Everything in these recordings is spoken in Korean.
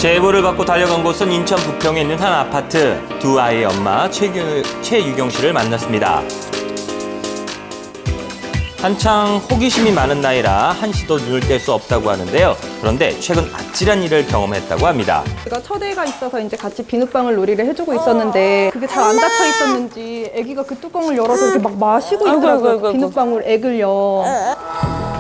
제보를 받고 달려간 곳은 인천 부평에 있는 한 아파트. 두 아이의 엄마 최유경 씨를 만났습니다. 한창 호기심이 많은 나이라 한시도 눈을 뗄 수 없다고 하는데요. 그런데 최근 아찔한 일을 경험했다고 합니다. 제가 첫애가 있어서 이제 같이 비눗방울 놀이를 해주고 있었는데 그게 잘 안 닫혀 있었는지 아기가 그 뚜껑을 열어서 이렇게 막 마시고 있더라고요. 비눗방울 액을요.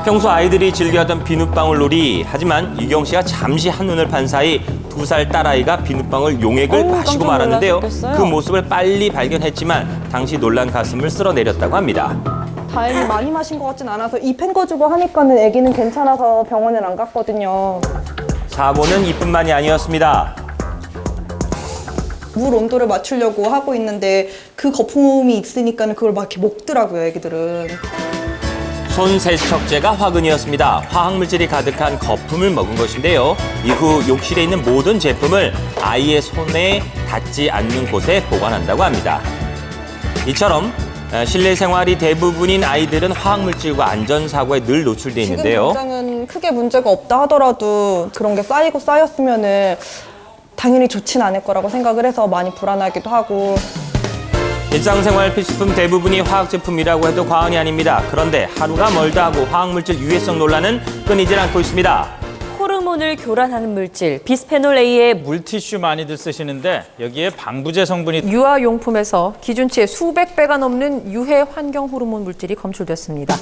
평소 아이들이 즐겨하던 비눗방울 놀이. 하지만 유경 씨가 잠시 한눈을 판 사이 2살 딸아이가 비눗방울 용액을 마시고 말았는데요. 그 모습을 빨리 발견했지만 당시 놀란 가슴을 쓸어내렸다고 합니다. 다행히 많이 마신 것 같진 않아서 입 헹궈주고 하니까는 아기는 괜찮아서 병원을 안 갔거든요. 사고는 이뿐만이 아니었습니다. 물 온도를 맞추려고 하고 있는데 그 거품이 있으니까 그걸 막 이렇게 먹더라고요, 애기들은. 손 세척제가 화근이었습니다. 화학물질이 가득한 거품을 먹은 것인데요. 이후 욕실에 있는 모든 제품을 아이의 손에 닿지 않는 곳에 보관한다고 합니다. 이처럼 실내 생활이 대부분인 아이들은 화학물질과 안전사고에 늘 노출돼 있는데요. 지금 당장은 크게 문제가 없다 하더라도 그런 게 쌓이고 쌓였으면은 당연히 좋진 않을 거라고 생각을 해서 많이 불안하기도 하고. 일상생활 필수품 대부분이 화학 제품이라고 해도 과언이 아닙니다. 그런데 하루가 멀다 하고 화학물질 유해성 논란은 끊이질 않고 있습니다. 호르몬을 교란하는 물질 비스페놀 A의 물티슈 많이들 쓰시는데 여기에 방부제 성분이 유아용품에서 기준치의 수백 배가 넘는 유해 환경 호르몬 물질이 검출됐습니다.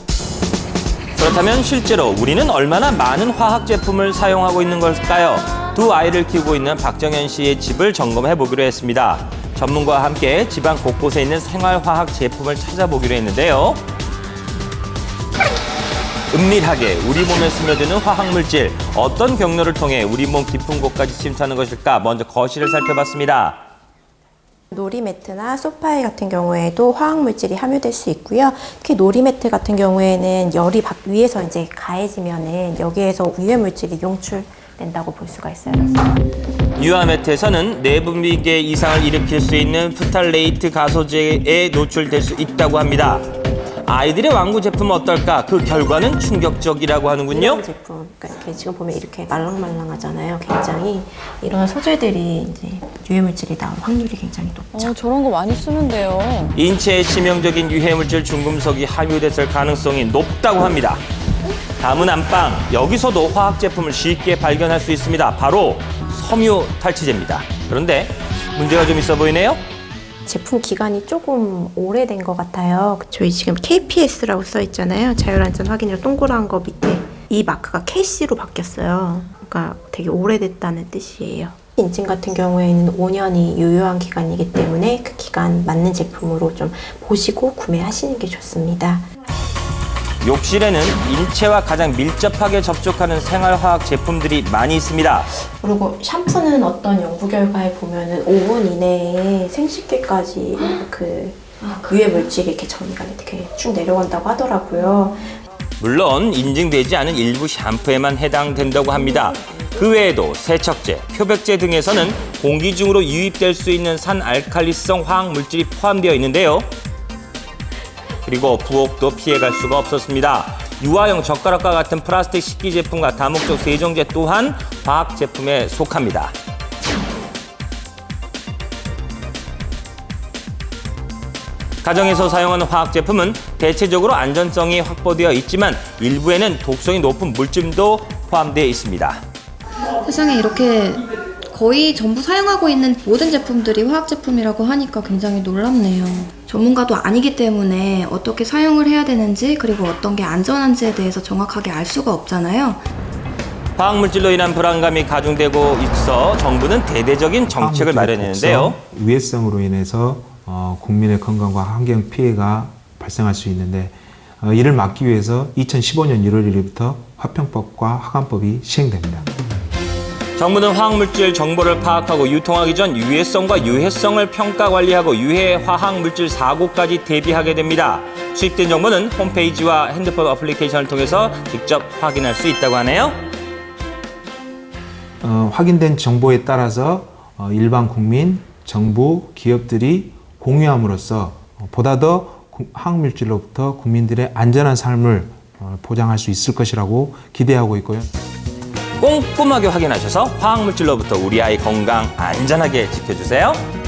그렇다면 실제로 우리는 얼마나 많은 화학 제품을 사용하고 있는 걸까요? 두 아이를 키우고 있는 박정현 씨의 집을 점검해 보기로 했습니다. 전문가와 함께 집안 곳곳에 있는 생활화학 제품을 찾아보기로 했는데요. 은밀하게 우리 몸에 스며드는 화학물질, 어떤 경로를 통해 우리 몸 깊은 곳까지 침투하는 것일까? 먼저 거실을 살펴봤습니다. 놀이매트나 소파에 같은 경우에도 화학물질이 함유될 수 있고요. 특히 놀이매트 같은 경우에는 열이 위에서 이제 가해지면은 여기에서 유해물질이 용출된다고 볼 수가 있어요. 유아 매트에서는 내분비계 이상을 일으킬 수 있는 프탈레이트 가소제에 노출될 수 있다고 합니다. 아이들의 완구 제품은 어떨까? 그 결과는 충격적이라고 하는군요. 이런 제품, 그러니까 이렇게 지금 보면 이렇게 말랑말랑하잖아요. 굉장히 이런 소재들이 이제 유해물질이 나올 확률이 굉장히 높죠. 저런 거 많이 쓰는데요. 인체에 치명적인 유해물질 중금속이 함유됐을 가능성이 높다고 합니다. 다음은 안방. 여기서도 화학 제품을 쉽게 발견할 수 있습니다. 바로 섬유 탈취제입니다. 그런데 문제가 좀 있어 보이네요. 제품 기간이 조금 오래된 것 같아요. 저희 지금 KPS라고 써 있잖아요. 자율안전 확인이라 동그란 거 밑에 이 마크가 KC로 바뀌었어요. 그러니까 되게 오래됐다는 뜻이에요. 인증 같은 경우에는 5년이 유효한 기간이기 때문에 그 기간 맞는 제품으로 좀 보시고 구매하시는 게 좋습니다. 욕실에는 인체와 가장 밀접하게 접촉하는 생활화학 제품들이 많이 있습니다. 그리고 샴푸는 어떤 연구 결과에 보면은 5분 이내에 생식기까지 그 유해 물질이 이렇게 전이가 이렇게 쭉 내려간다고 하더라고요. 물론 인증되지 않은 일부 샴푸에만 해당된다고 합니다. 그 외에도 세척제, 표백제 등에서는 공기 중으로 유입될 수 있는 산알칼리성 화학 물질이 포함되어 있는데요. 그리고 부엌도 피해갈 수가 없었습니다. 유아용 젓가락과 같은 플라스틱 식기 제품과 다목적 세정제 또한 화학 제품에 속합니다. 가정에서 사용하는 화학 제품은 대체적으로 안전성이 확보되어 있지만 일부에는 독성이 높은 물질도 포함되어 있습니다. 세상에 이렇게 거의 전부 사용하고 있는 모든 제품들이 화학 제품이라고 하니까 굉장히 놀랍네요. 전문가도 아니기 때문에 어떻게 사용을 해야 되는지 그리고 어떤 게 안전한지에 대해서 정확하게 알 수가 없잖아요. 화학물질로 인한 불안감이 가중되고 있어 정부는 대대적인 정책을 마련했는데요. 유해성으로 인해서 국민의 건강과 환경 피해가 발생할 수 있는데 이를 막기 위해서 2015년 1월 1일부터 화평법과 화관법이 시행됩니다. 정부는 화학물질 정보를 파악하고 유통하기 전 유해성과 유해성을 평가 관리하고 유해 화학물질 사고까지 대비하게 됩니다. 수집된 정보는 홈페이지와 핸드폰 어플리케이션을 통해서 직접 확인할 수 있다고 하네요. 확인된 정보에 따라서 일반 국민, 정부, 기업들이 공유함으로써 보다 더 화학물질로부터 국민들의 안전한 삶을 보장할 수 있을 것이라고 기대하고 있고요. 꼼꼼하게 확인하셔서 화학물질로부터 우리 아이 건강 안전하게 지켜주세요.